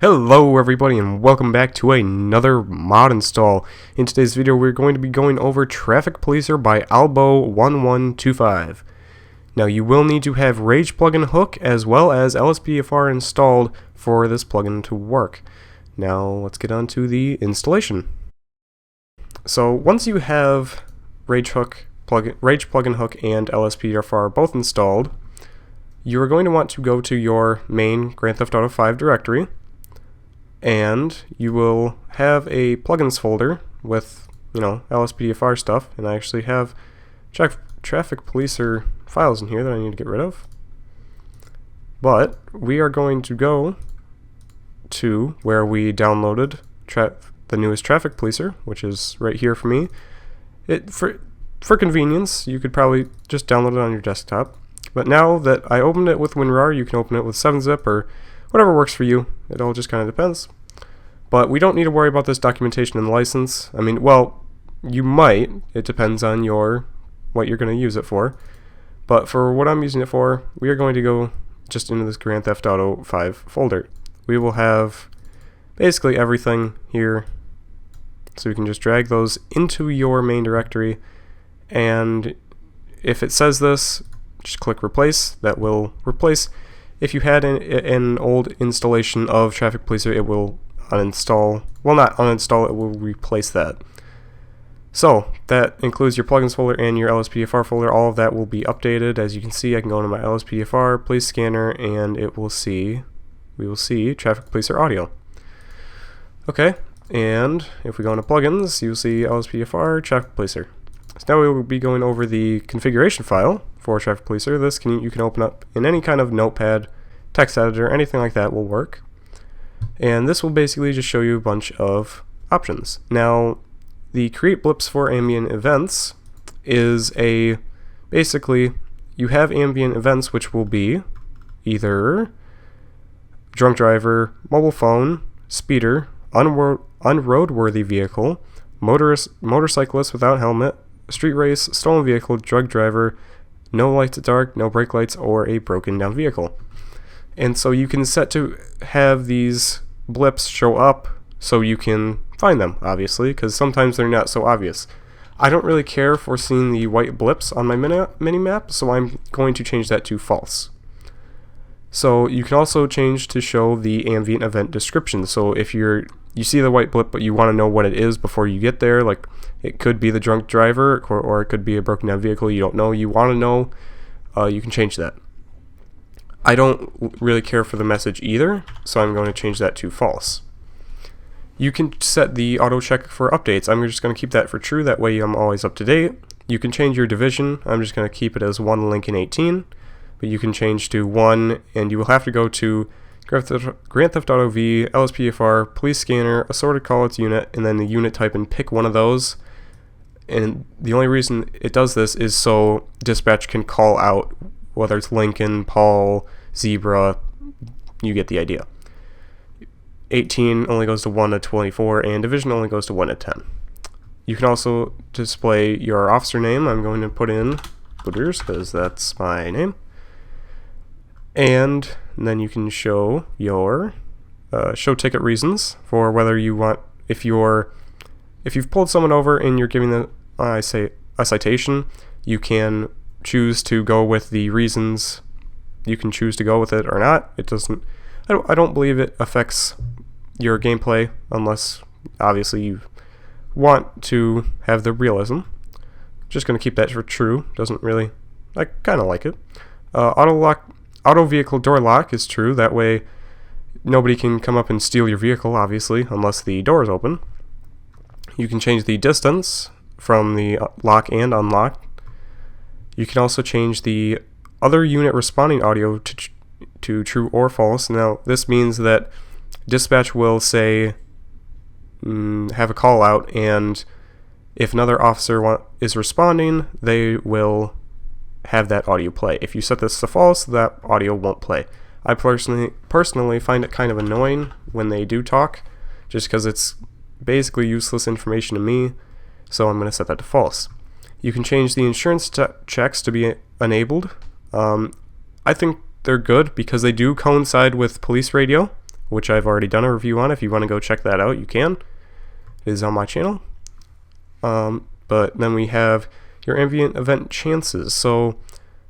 Hello everybody and welcome back to another mod install. In today's video we're going to be going over Traffic Policer by Albo1125. Now you will need to have RagePluginHook as well as LSPDFR installed for this plugin to work. Now let's get on to the installation. So once you have RagePluginHook and LSPDFR both installed, you are going to want to go to your main Grand Theft Auto 5 directory, and you will have a plugins folder with, LSPDFR stuff, and I actually have Traffic Policer files in here that I need to get rid of. But we are going to go to where we downloaded the newest Traffic Policer, which is right here for me. For convenience, you could probably just download it on your desktop. But now that I opened it with WinRAR, you can open it with 7-zip or whatever works for you. It all just kind of depends. But we don't need to worry about this documentation and license. I mean, well, you might. It depends on what you're going to use it for. But for what I'm using it for, we are going to go just into this Grand Theft Auto 5 folder. We will have basically everything here. So you can just drag those into your main directory. And if it says this, just click replace. That will replace. If you had an old installation of Traffic Policer, it will uninstall. Well, not uninstall, it will replace that. So that includes your plugins folder and your LSPDFR folder. All of that will be updated. As you can see, I can go into my LSPDFR, police scanner, and we will see Traffic Policer audio. Okay, and if we go into plugins, you'll see LSPDFR, Traffic Policer. So now we will be going over the configuration file for Traffic Policer. This you can open up in any kind of notepad, text editor, anything like that will work. And this will basically just show you a bunch of options. Now, the create blips for ambient events is basically you have ambient events which will be either drunk driver, mobile phone, speeder, unroadworthy vehicle, motorcyclist without helmet, street race, stolen vehicle, drug driver, no lights at dark, no brake lights, or a broken down vehicle. And so you can set to have these blips show up so you can find them, obviously, because sometimes they're not so obvious. I don't really care for seeing the white blips on my mini-map, so I'm going to change that to false. So you can also change to show the ambient event description. So if you see the white blip but you want to know what it is before you get there, like it could be the drunk driver or it could be a broken down vehicle, you don't know, you want to know, you can change that. I don't really care for the message either, so I'm going to change that to false. You can set the auto check for updates. I'm just going to keep that for true, that way I'm always up to date. You can change your division. I'm just going to keep it as 1 Lincoln 18, but you can change to 1, and you will have to go to Grand Theft Auto V, LSPDFR, police scanner, assorted callouts unit, and then the unit type, and pick one of those. And the only reason it does this is so dispatch can call out whether it's Lincoln, Paul, Zebra, you get the idea. 18 only goes to 1 to 24, and division only goes to 1 to 10. You can also display your officer name. I'm going to put in Booters because that's my name. And then you can show your show ticket reasons for whether you want, if you've pulled someone over and you're giving them a citation, you can choose to go with the reasons. You can choose to go with it or not. It doesn't. I don't believe it affects your gameplay unless obviously you want to have the realism. Just going to keep that for true. Doesn't really. I kind of like it. Auto vehicle door lock is true. That way nobody can come up and steal your vehicle, obviously, unless the door is open. You can change the distance from the lock and unlock. You can also change the other unit responding audio to true or false. Now, this means that dispatch will say, have a call out, and if another officer is responding, they will have that audio play. If you set this to false, that audio won't play. I personally find it kind of annoying when they do talk, just because it's basically useless information to me, so I'm going to set that to false. You can change the insurance checks to be enabled. I think they're good because they do coincide with police radio, which I've already done a review on. If you want to go check that out, you can. It is on my channel. But then we have your ambient event chances. So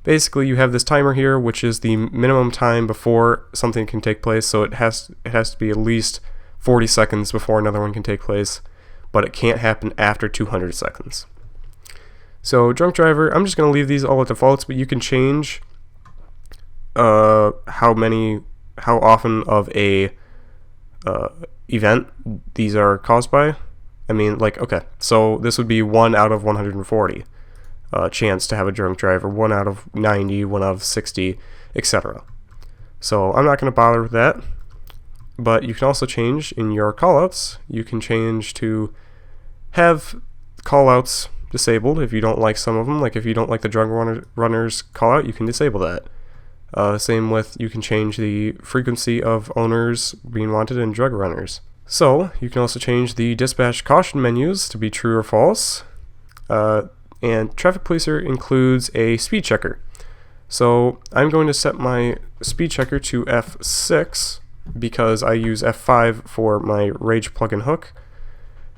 basically you have this timer here, which is the minimum time before something can take place. So it has to be at least 40 seconds before another one can take place, but it can't happen after 200 seconds. So drunk driver, I'm just going to leave these all at defaults, but you can change how often of a event these are caused by. I mean, like, okay, so this would be 1 out of 140 chance to have a drunk driver, 1 out of 90, 1 out of 60, etc. So I'm not going to bother with that, but you can also change in your callouts. You can change to have callouts disabled if you don't like some of them. Like if you don't like the drunk runners callout, you can disable that. Same with, you can change the frequency of owners being wanted and drug runners. So you can also change the dispatch caution menus to be true or false. And traffic policer includes a speed checker. So I'm going to set my speed checker to F6 because I use F5 for my RagePluginHook.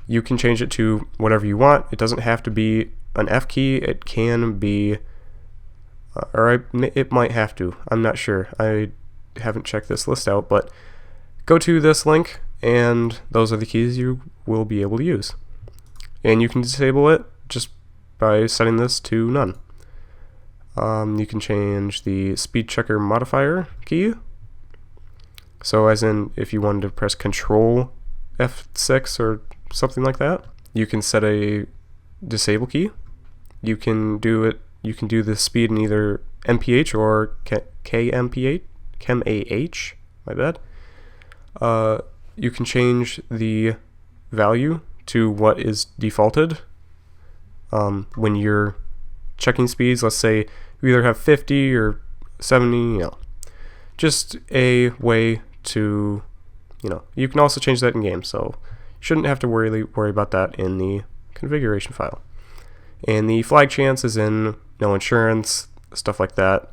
You can change it to whatever you want. It doesn't have to be an F key. It can be, it might have to. I'm not sure. I haven't checked this list out, but go to this link and those are the keys you will be able to use. And you can disable it just by setting this to none. You can change the speed checker modifier key. So as in, if you wanted to press Control F6 or something like that, you can set a disable key. You can do it. You can do the speed in either MPH or KMPH. My bad. You can change the value to what is defaulted when you're checking speeds. Let's say you either have 50 or 70, you know, just a way to, you know, you can also change that in game, so you shouldn't have to worry about that in the configuration file. And the flag chance is in no insurance, stuff like that.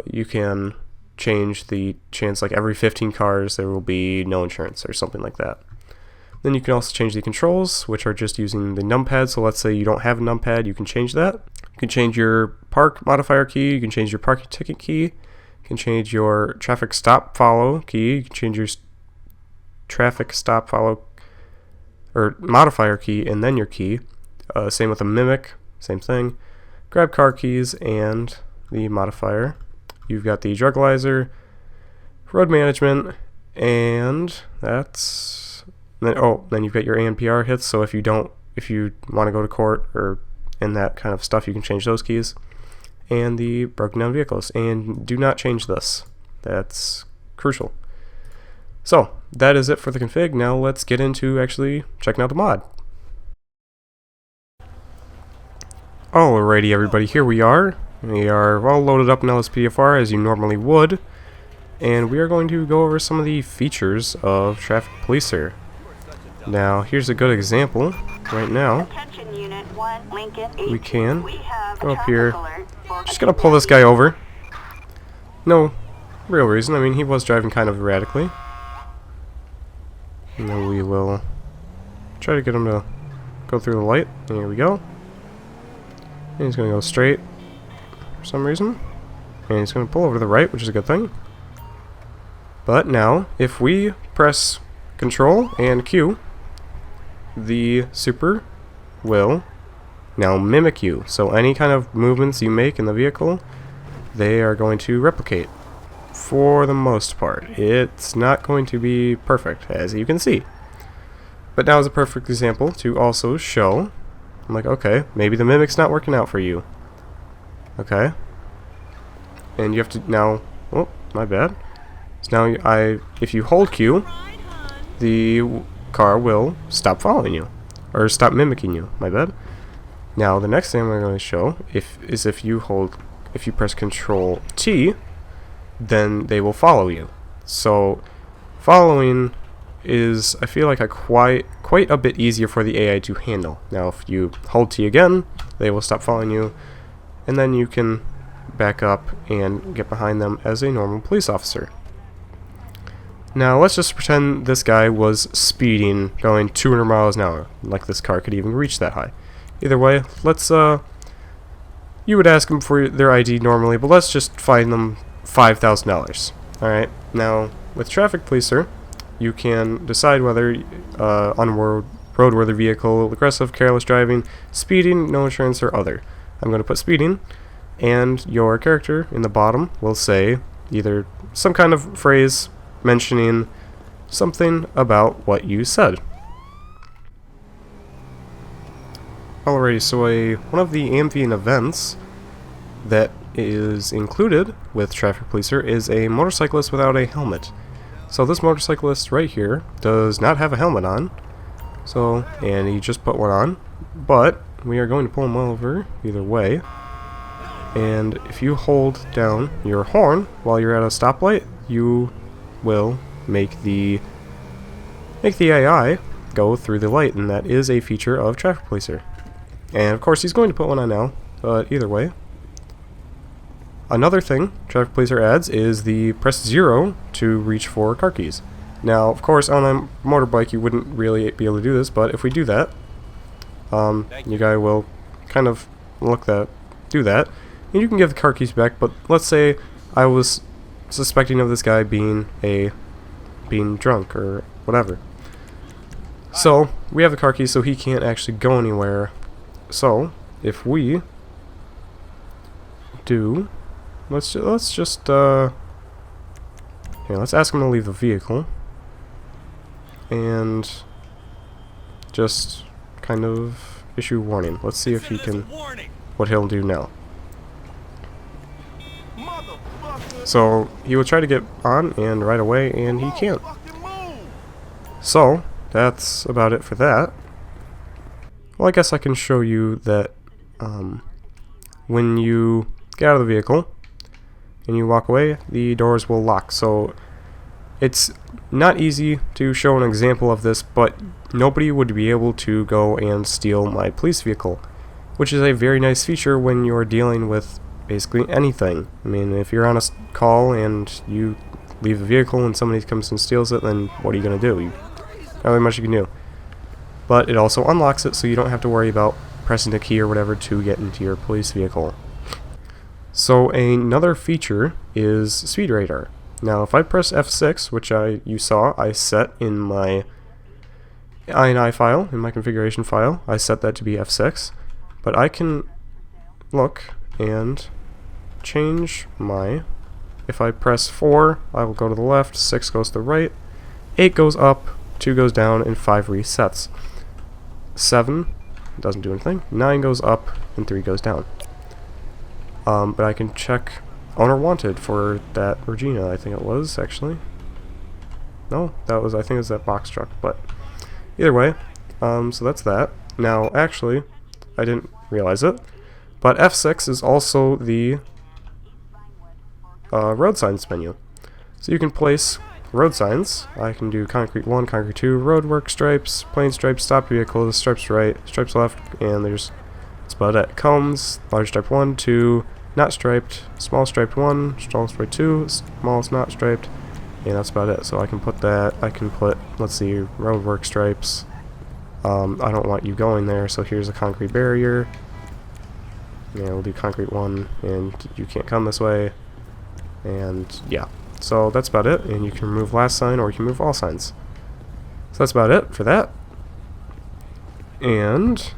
You can change the chance, like every 15 cars there will be no insurance or something like that. Then you can also change the controls, which are just using the numpad. So let's say you don't have a numpad, you can change that. You can change your park modifier key, you can change your parking ticket key, you can change your traffic stop follow key, you can change your traffic stop follow or modifier key and then your key. Same with a mimic, same thing. Grab car keys and the modifier. You've got the drugalizer, road management, and that's then you've got your ANPR hits. So if you want to go to court or and that kind of stuff, you can change those keys. And the broken down vehicles. And do not change this. That's crucial. So that is it for the config. Now let's get into actually checking out the mod. Alrighty everybody, here we are. We are all loaded up in LSPDFR as you normally would, and we are going to go over some of the features of Traffic Policer. Now here's a good example right now. We can go up here, just gonna pull this guy over. No real reason, I mean he was driving kind of erratically. And then we will try to get him to go through the light. Here we go. And he's going to go straight for some reason. And he's going to pull over to the right, which is a good thing. But now, if we press Control and Q, the super will now mimic you. So any kind of movements you make in the vehicle, they are going to replicate. For the most part. It's not going to be perfect, as you can see. But now is a perfect example to also show, I'm like, okay, maybe the mimic's not working out for you. Okay. And you have to now, oh, my bad. So now if you hold Q, the car will stop following you. Or stop mimicking you, my bad. Now the next thing I'm going to show is if you press Control T, then they will follow you. So following is, I feel like, quite a bit easier for the AI to handle. Now if you hold T again, they will stop following you, and then you can back up and get behind them as a normal police officer. Now let's just pretend this guy was speeding, going 200 miles an hour, like this car could even reach that high. Either way, let's you would ask them for their ID normally, but let's just fine them $5,000. Alright, now with Traffic Policer, you can decide whether roadworthy vehicle, aggressive, careless driving, speeding, no insurance, or other. I'm going to put speeding, and your character in the bottom will say either some kind of phrase mentioning something about what you said. Alrighty, so one of the ambient events that is included with Traffic Policer is a motorcyclist without a helmet. So this motorcyclist right here does not have a helmet on, and he just put one on, but we are going to pull him over either way. And if you hold down your horn while you're at a stoplight, you will make the AI go through the light, and that is a feature of Traffic Policer. And of course he's going to put one on now, but either way. Another thing Traffic Policer adds is the press 0 to reach for car keys. Now of course on a motorbike you wouldn't really be able to do this, but if we do that, you guy will kind of do that, and you can give the car keys back. But let's say I was suspecting of this guy being drunk or whatever. So we have the car keys, so he can't actually go anywhere. So if we do, let's ask him to leave the vehicle, and just kind of issue warning. Let's see if he can, what he'll do now. So he will try to get on and right away, and he can't. So that's about it for that. Well, I guess I can show you that when you get out of the vehicle and you walk away, the doors will lock. So it's not easy to show an example of this, but nobody would be able to go and steal my police vehicle, which is a very nice feature when you're dealing with basically anything. I mean, if you're on a call and you leave the vehicle and somebody comes and steals it, then what are you going to do? Not really much you can do. But it also unlocks it, so you don't have to worry about pressing the key or whatever to get into your police vehicle. So another feature is speed radar. Now if I press F6, which you saw I set in my INI file, in my configuration file, I set that to be F6, but I can look and change if I press 4, I will go to the left, 6 goes to the right, 8 goes up, 2 goes down, and 5 resets. 7 doesn't do anything, 9 goes up, and 3 goes down. But I can check owner wanted for that Regina, I think it was, actually. No, I think it was that box truck, but either way, so that's that. Now, actually, I didn't realize it, but F6 is also the road signs menu. So you can place road signs. I can do concrete 1, concrete 2, roadwork stripes, plain stripes, stop vehicles, stripes right, stripes left, and that's about it. Cones, large stripe 1, 2, not striped, small striped 1, small striped 2, smallest not striped, and that's about it. So I can put that, let's see, roadwork stripes. I don't want you going there, so here's a concrete barrier. Yeah, we'll do concrete 1, and you can't come this way. And yeah, so that's about it. And you can remove last sign, or you can remove all signs. So that's about it for that. And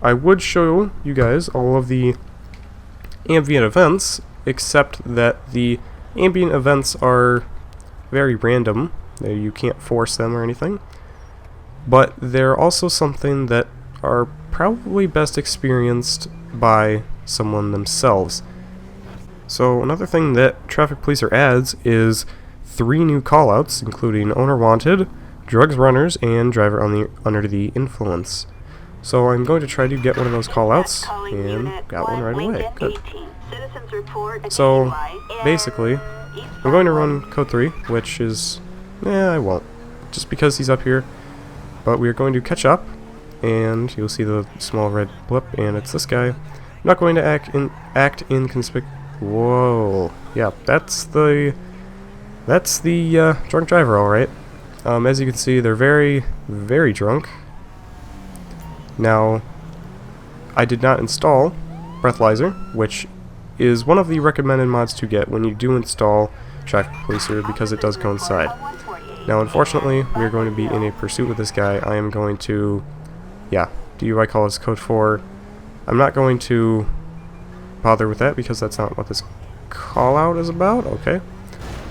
I would show you guys all of the ambient events, except that the ambient events are very random. You can't force them or anything. But they're also something that are probably best experienced by someone themselves. So another thing that Traffic Policer adds is 3 new callouts, including owner wanted, drugs runners, and driver under the influence. So I'm going to try to get one of those callouts, and got one right away. Good. So basically, I'm going to run code 3, which is, I won't, just because he's up here. But we are going to catch up, and you'll see the small red blip, and it's this guy. I'm not going to act inconspicuous. Whoa. Yeah, that's the that's the drunk driver, alright. As you can see, they're very, very drunk. Now, I did not install Breathalyzer, which is one of the recommended mods to get when you do install Traffic Policer, because it does coincide. Now, unfortunately, we're going to be in a pursuit with this guy. I am going to, yeah, DUI call is code 4. I'm not going to bother with that because that's not what this call-out is about. Okay.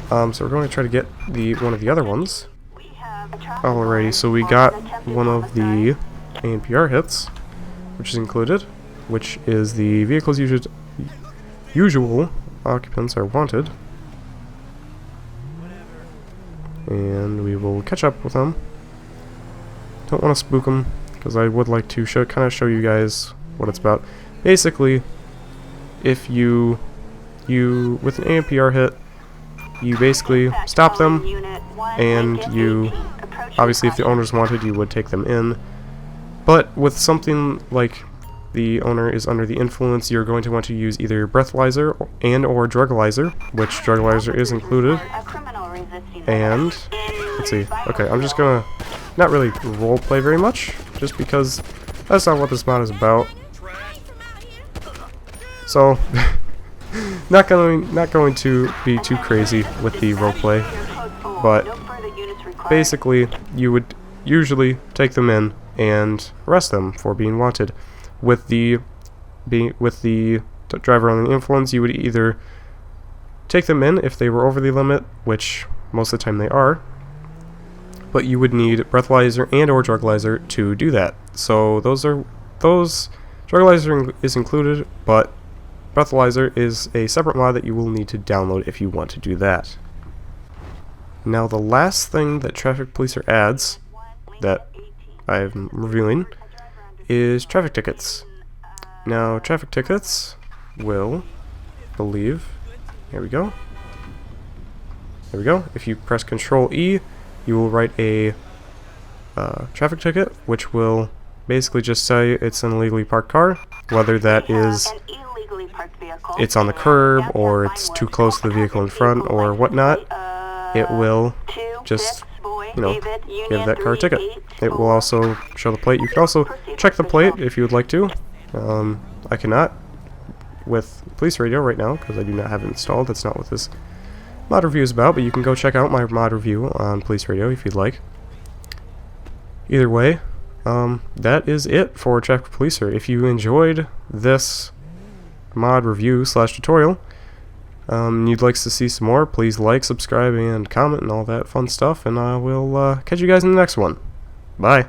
So we're going to try to get one of the other ones. Alrighty, so we got one of the ANPR hits, which is included, which is the vehicle's usual occupants are wanted. And we will catch up with them. Don't want to spook them, because I would like to kind of show you guys what it's about. Basically, if you with an ANPR hit, you basically stop them, and you, obviously if the owner's wanted, you would take them in. But with something like the owner is under the influence, you're going to want to use either breathalyzer and or drugalyzer, which drugalyzer is included. And, let's see, okay, I'm just gonna not really roleplay very much, just because that's not what this mod is about. So, not going to be too crazy with the roleplay, but basically you would usually take them in and arrest them for being wanted. With the driver under the influence, you would either take them in if they were over the limit, which most of the time they are, but you would need breathalyzer and or drugalyzer to do that. So those drugalyzer is included, but breathalyzer is a separate mod that you will need to download if you want to do that. Now the last thing that Traffic Policer adds that I'm reviewing is traffic tickets. Now traffic tickets will, I believe, here we go. There we go. If you press Control E, you will write a traffic ticket, which will basically just say it's an illegally parked car, whether that is it's on the curb or it's too close to the vehicle in front or whatnot. It will just, you know, give that car a ticket. It will also show the plate. You can also check the plate if you would like to. I cannot with Police Radio right now because I do not have it installed. That's not what this mod review is about, but you can go check out my mod review on Police Radio if you'd like. Either way, that is it for Traffic Policer. If you enjoyed this mod review / tutorial, you'd like to see some more, please like, subscribe, and comment and all that fun stuff, and I will catch you guys in the next one. Bye.